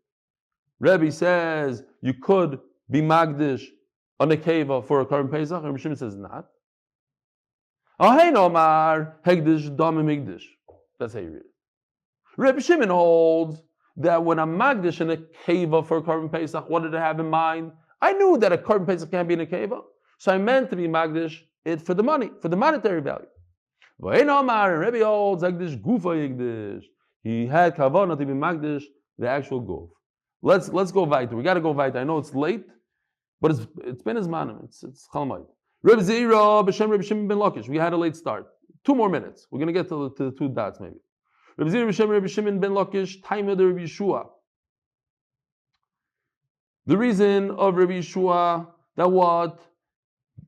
Rebbe says you could be Magdish on a nekeva for a Korban Pesach, and Rebbe Shimon says not. Ahein Omar, Hegdish, Domim, Higdish. That's how you read it. Rebbe Shimon holds that when I'm Magdish in a keva for a Korban Pesach, what did it have in mind? I knew that a carbon pesach can't be in a keva, so I meant to be magdish it for the money, for the monetary value. Omer, and Rebbe holds Agdish Gufa Yigdish. He had kavanah to be magdish the actual guf. Let's go weiter. We got to go weiter. I know it's late, but it's been his manim. It's chalmai. Reb Zira b'shem Reb Shimon ben Lakish. We had a late start. 2 more minutes. We're going to get to the 2 dots maybe. Reb Zira b'shem Reb Shimon ben Lakish. Time of the Reb Yeshua. The reason of Reb Yeshua that what?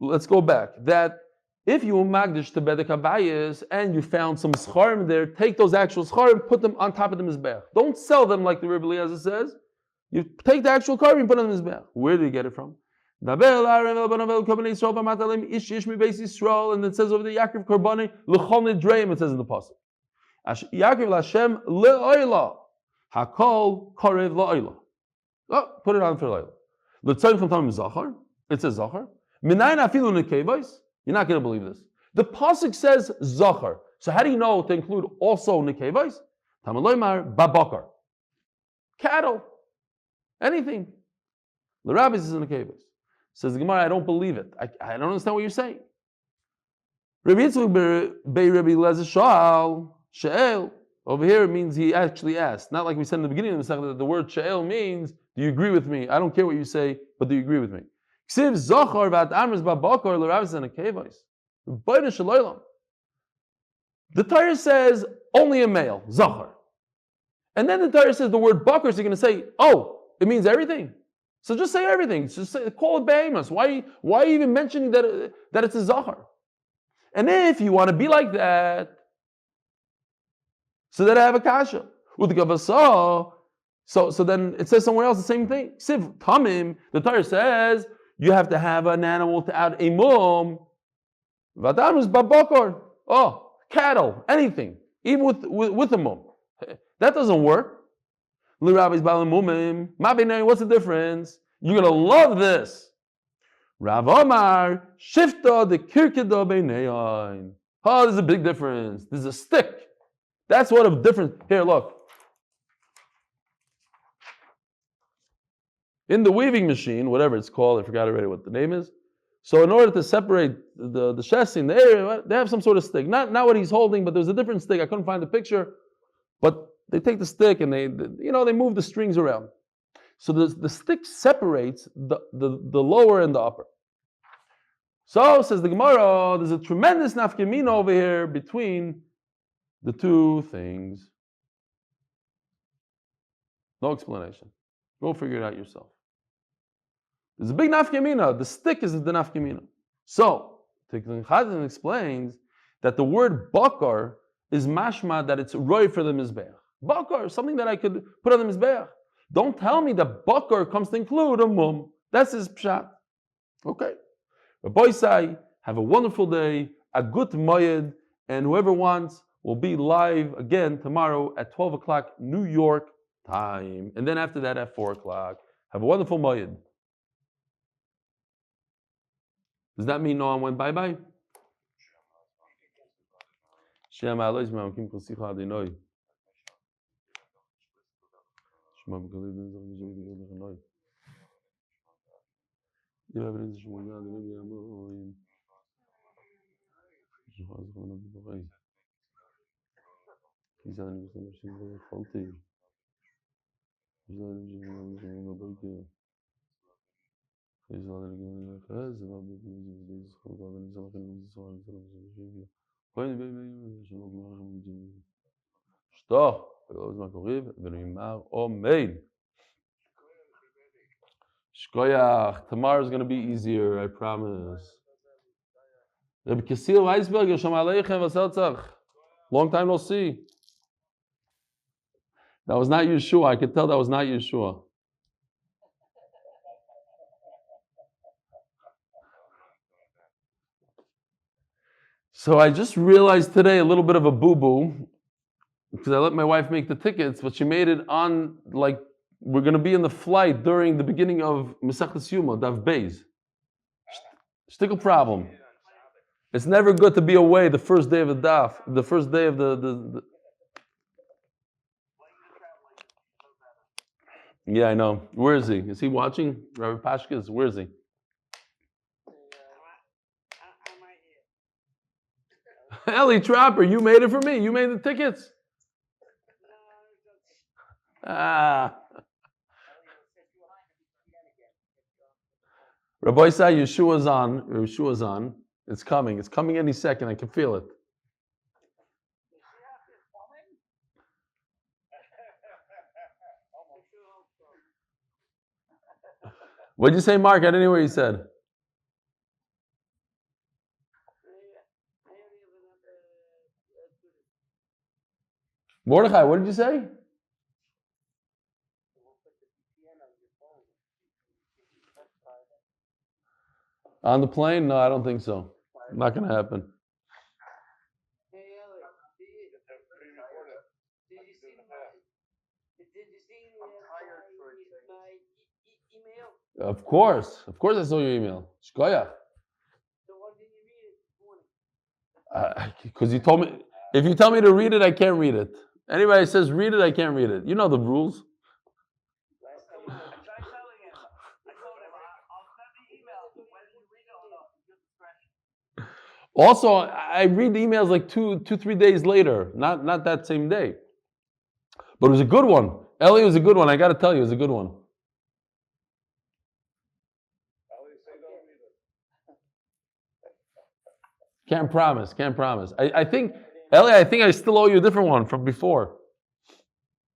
Let's go back. That if you magdish to bedek habayis and you found some scharim there, take those actual scharim, put them on top of the mizbech. Don't sell them like the Rebbe Eliyahu says. You take the actual carbon and put it on the mizbech. Where do you get it from? And it says over the Yaakov Korbani l'chol nidreim. It says in the pasuk. Yaakov l'Hashem le'oila hakol korev la'oila. Oh, put it on for l'oila. L'tzayim from Tamar zachar. It says zachar. Minayin afilu nekevos. You're not going to believe this. The pasuk says zachar. So how do you know to include also nekevos? Tamaloymar babakar. Cattle. Anything. The rabbis is in nekevos. Says the Gemara, I don't believe it. I don't understand what you're saying. Rabbi Yitzchak bei Rabbi Eliezer she'el. Over here it means he actually asked. Not like we said in the beginning of the Masechta that the word she'el means, do you agree with me? I don't care what you say, but do you agree with me? Ksiv zachar v'at amris babakar l'rabbis and nekevos. B'ayda shalaylam. The Torah says only a male, zachar. And then the Torah says the word bakar, so you're going to say, oh, it means everything. So just say everything. Just call it behemoth. Why are you even mentioning that it's a zachar? And if you want to be like that, so that I have a kasha. With the gavasa, so then it says somewhere else the same thing. Siv tamim, the Torah says you have to have an animal to add a mum. Vadam is babakor. Oh, cattle, anything, even with a mum. That doesn't work. What's the difference? You're going to love this. Rav Omer, shifta de kirkeda beinein. Oh, there's a big difference. There's a stick. That's what a difference. Here, look. In the weaving machine, whatever it's called, I forgot already what the name is. So in order to separate the chassis in the area, they have some sort of stick. Not what he's holding, but there's a different stick. I couldn't find the picture. But they take the stick and they move the strings around. So the stick separates the lower and the upper. So, says the Gemara, there's a tremendous nafkemina over here between the 2 things. No explanation. Go figure it out yourself. There's a big nafkemina. The stick is the nafkemina. So, Tikkun Chazan explains that the word bakar is mashma that it's roy for the mizbeach. Bakar, something that I could put on the mizbeach. Don't tell me that bakar comes to include a mum. That's his pshat. Okay. Rabbi say, have a wonderful day, a good moed, and whoever wants will be live again tomorrow at 12 o'clock New York time. And then after that at 4 o'clock. Have a wonderful moed. Does that mean no one went bye-bye? Shem Alois Ma'akim Kosicha Adinoi. Shema B'Kalei Din Zach Yizog Yizog Yizog Yizog Yizog Yizog Yizog Shkoyach. Tomorrow is going to be easier, I promise. Rabbi Kasil Weisberger, Shalom Aleichem, Vaseltzach. Long time no see. That was not Yeshua. I could tell that was not Yeshua. So I just realized today a little bit of a boo-boo because I let my wife make the tickets, but she made it on, like, we're going to be in the flight during the beginning of Masechtas Yuma, Daf Beis. Shtickle problem. It's never good to be away the first day of the Daf, the first day of the Yeah, I know. Where is he? Is he watching? Rabbi Pashkas, where is he? Eli Trapper, you made it for me. You made the tickets. Ah. Rabbi Isai, Yeshua's on. Yeshua's on. It's coming. It's coming any second. I can feel it. What did you say, Mark? I didn't hear what you said. Mordechai, what did you say? On the plane? No, I don't think so. Not going to happen. Of course I saw your email. Shkoyach. Because you told me, if you tell me to read it, I can't read it. Anybody says read it, I can't read it. You know the rules. Also, I read the emails like 3 days later, not that same day. But it was a good one. Eli was a good one. I got to tell you, it was a good one. Can't promise. I think, Eli, I still owe you a different one from before.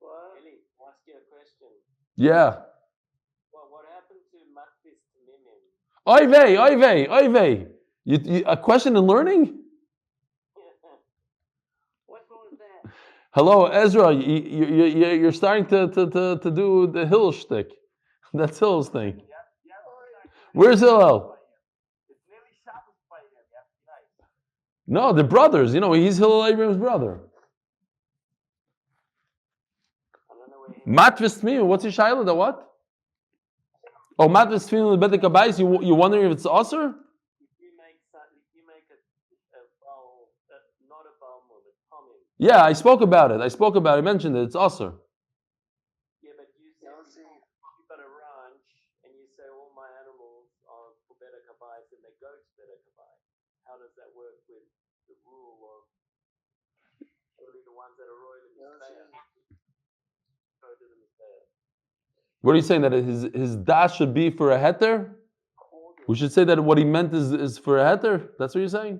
Eli, ask you a question. Yeah. Well, what happened to Matthis Timimim? Oy vey. A question in learning? What was that? Hello, Ezra. You're starting to do the Hill shtick. That's Hill's thing. Where's Hillel? No, they're brothers. He's Hillel Abraham's brother. Matvis Tmim. What's your shayla? The what? Oh, Matvis Tmim the Bedek Abayis. You wondering if it's Aser? If you make a bowl, not a bowl moed, but tomim. Yeah, I spoke about it. I mentioned it. It's Aser. Yeah, but you say you've got a ranch and you say all my animals are for Bedek Abayis and they go to Bedek Abayis. How does that work with the rule of surely the ones that are royal in Mizbeah go to the Mizbeah? What are you saying? That his dash should be for a heter? We should say that what he meant is for a heter? That's what you're saying?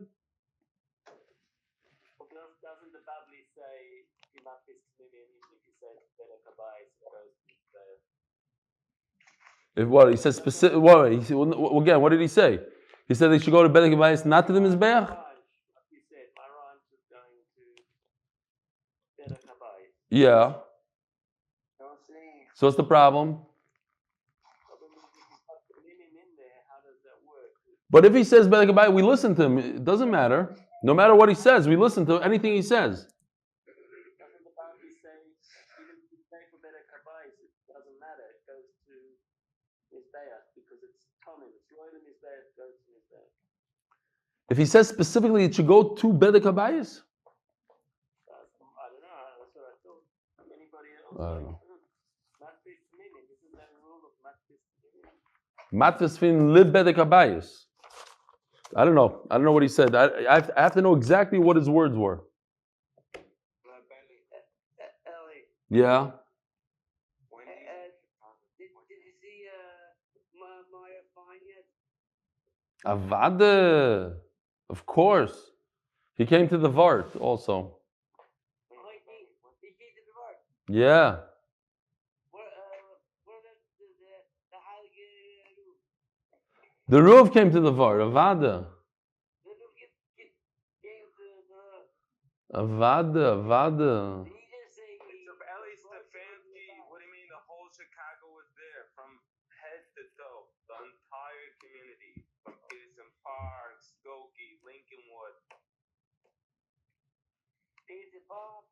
Well, doesn't the Babli say you must be even if you say Bedek Abayis goes to Mizbeah? If what? He says specific. What? Again, what did he say? He said they should go to Bedek Abayis, not to the Mizbeach? You said my ranch is going to Bedek Abayis. Yeah. So what's the problem? But if he says Bedek Abayis, we listen to him. It doesn't matter. No matter what he says, we listen to anything he says. Doesn't the Bible say even if you say for Bedek Abayis, it doesn't matter. It goes to Mizbeach because it's common. It's royal in Mizbeach, it goes to Mizbeach. If he says specifically it should go to Bedek Abayis? I don't know. That's what I thought. Anybody else? I don't know. Matvis Timimim. Isn't that a rule of Matvis Timimim? Matvis fin lib Bedek Abayis. I don't know. I don't know what he said. I have to know exactly what his words were. Eli. Yeah. Did you see Maya fine yet? Avada. Of course. He came to the Vart also. He came to the Vart. Yeah. Where the Heilige The Ruv came to the Vart. Avada. Avada. Did he just say Eli Stefansky, what do you mean the whole Chicago was there from head to toe? The entire community from Peterson Park, Skokie, Lincolnwood. Peterson Park?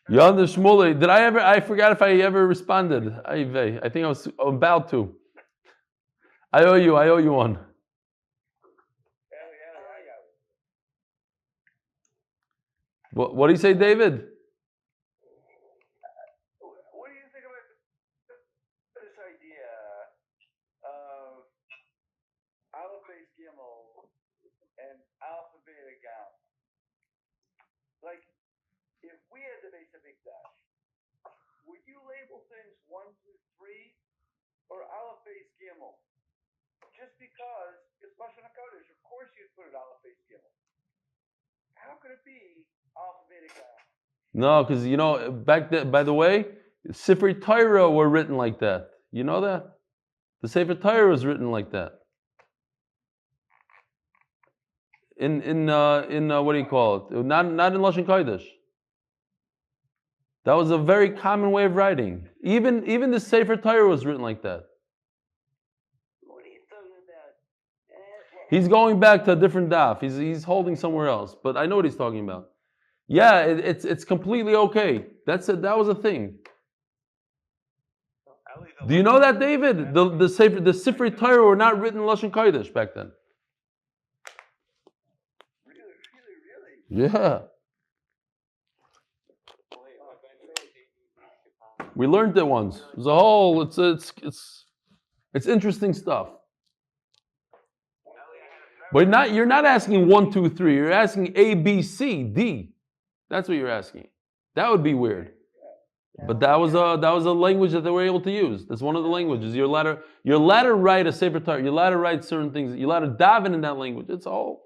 Yonder Shmooze. Did I forgot if I ever responded. I think I was about to. I owe you one. What do you say, David? What do you think about this idea of Aleph Beis Gimel and Alpha Beta Gamma? Like, if we had the Beis Hamikdash, would you label things 1 through 3 or Aleph Beis Gimel? Just because it's Lashon HaKodesh, of course you'd put it Aleph Beis Gimel. How could it be Alpha Beta Gamma? No, because back then, by the way, Sefer Torah were written like that. You know that? The Sefer Torah was written like that. In what do you call it? Not in Lashon Kodesh. That was a very common way of writing. Even the Sefer Torah was written like that. What are you talking about? He's going back to a different daf. He's holding somewhere else. But I know what he's talking about. Yeah, it's completely okay. That was a thing. Do you know that, David? The Sefer Torah were not written in Lashon Kodesh back then. Really? Yeah. We learned it once. It was a whole. It's interesting stuff. But you're not asking 1, 2, 3. You're asking A, B, C, D. That's what you're asking. That would be weird. But that was a language that they were able to use. That's one of the languages. You're allowed to write a Sefer Torah. You're allowed to write certain things. You're allowed to daven in that language. It's all.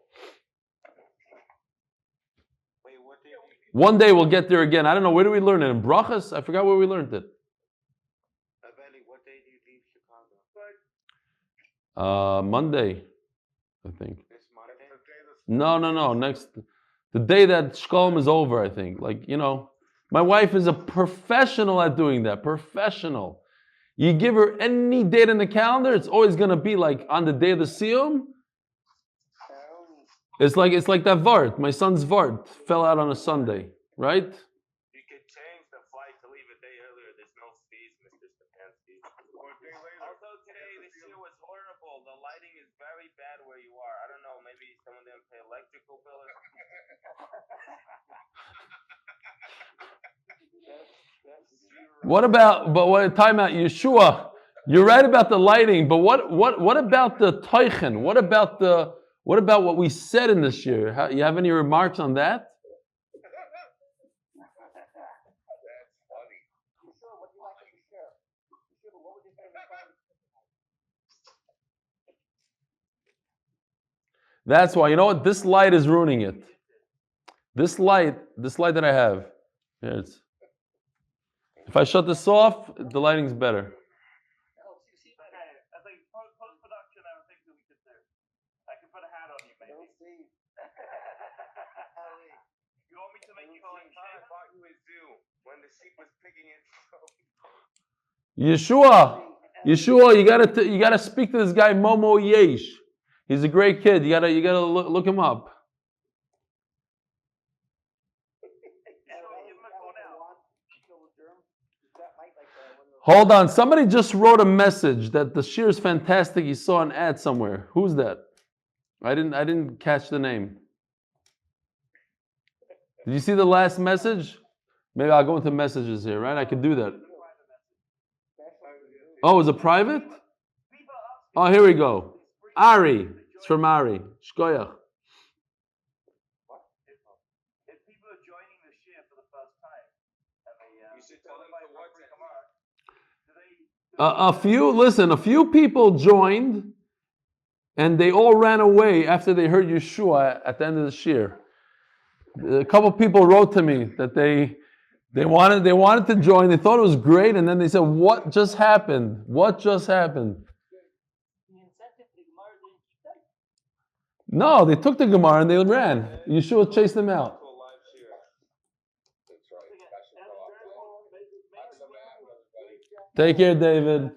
One day we'll get there again. I don't know, where do we learn it? In Brachas? I forgot where we learned it. What day do you leave Chicago? Monday, I think. This Monday? No. The day that Shkolm is over, I think. My wife is a professional at doing that. Professional. You give her any date in the calendar, it's always going to be like on the day of the Siyum. It's like that Vart. My son's Vart fell out on a Sunday, right? You could change the flight to leave a day earlier. There's no fees, Mr. Stefansky. Also, today the shit was horrible. The lighting is very bad where you are. I don't know. Maybe some of them pay electrical bill or something. Time out, Yeshua. You're right about the lighting, but what about the Teichen? What about what we said in this year? You have any remarks on that? That's why, you know what? This light is ruining it. This light that I have. Here it's. If I shut this off, the lighting's better. I think post-production, I think that we could do. I can put a hat on you, maybe. You want me to make you clean shave? I bought you a zoo when the sheep was picking it. Yeshua, you gotta speak to this guy Momo Yesh. He's a great kid. You gotta look him up. Hold on, somebody just wrote a message that the shir is fantastic. He saw an ad somewhere. Who's that? I didn't catch the name. Did you see the last message? Maybe I'll go into messages here, right? I could do that. Oh, is it private? Oh, here we go. Ari. It's from Ari. Shkoyach. If people are joining the shir for the first time, You should tell them to watch A few people joined, and they all ran away after they heard Yeshua at the end of the shir. A couple people wrote to me that they wanted to join. They thought it was great, and then they said, "What just happened? What just happened?" No, they took the Gemara and they ran. Yeshua chased them out. Take care, David.